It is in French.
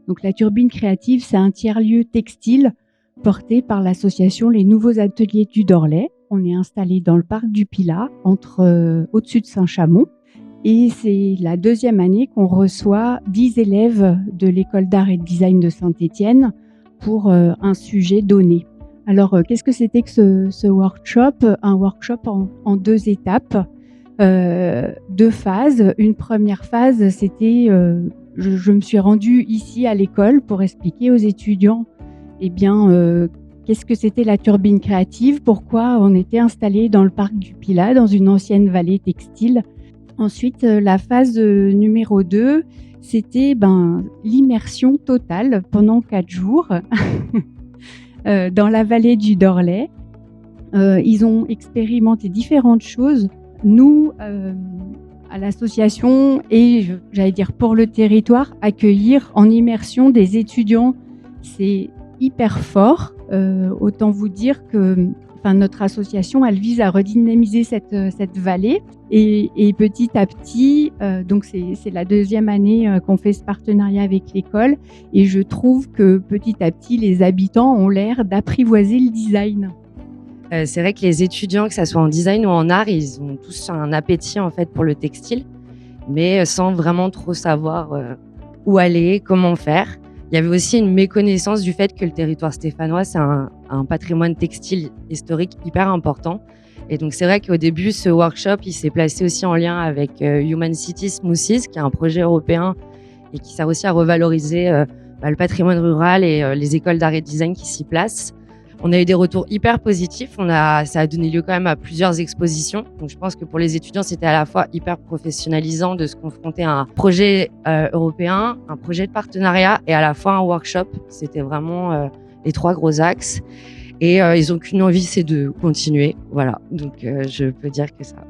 Donc la turbine créative, c'est un tiers-lieu textile porté par l'association Les Nouveaux Ateliers du Dorlay. On est installé dans le parc du Pilat, au-dessus de Saint-Chamond. Et c'est la deuxième année qu'on reçoit 10 élèves de l'école d'art et de design de Saint-Étienne pour un sujet donné. Alors, qu'est-ce que c'était que ce workshop ? Un workshop en 2 étapes, 2 phases. Une première phase, c'était, je me suis rendue ici à l'école pour expliquer aux étudiants, qu'est-ce que c'était la turbine créative, pourquoi on était installé dans le parc du Pilat, dans une ancienne vallée textile. Ensuite, la phase numéro 2, c'était l'immersion totale pendant 4 jours dans la vallée du Dorlay. Ils ont expérimenté différentes choses. Nous, à l'association et j'allais dire pour le territoire, accueillir en immersion des étudiants, c'est hyper fort. Autant vous dire que notre association, elle vise à redynamiser cette vallée et petit à petit, donc c'est la deuxième année qu'on fait ce partenariat avec l'école et je trouve que petit à petit, les habitants ont l'air d'apprivoiser le design. C'est vrai que les étudiants, que ça soit en design ou en art, ils ont tous un appétit en fait pour le textile, mais sans vraiment trop savoir où aller, comment faire. Il y avait aussi une méconnaissance du fait que le territoire stéphanois, c'est un patrimoine textile historique hyper important. Et donc, c'est vrai qu'au début, ce workshop, il s'est placé aussi en lien avec Human Cities Smoothies, qui est un projet européen et qui sert aussi à revaloriser le patrimoine rural et les écoles d'art et de design qui s'y placent. On a eu des retours hyper positifs. Ça a donné lieu quand même à plusieurs expositions. Donc, je pense que pour les étudiants, c'était à la fois hyper professionnalisant de se confronter à un projet européen, un projet de partenariat et à la fois un workshop. C'était vraiment les 3 gros axes. Et ils n'ont qu'une envie, c'est de continuer. Voilà. Donc, je peux dire que ça.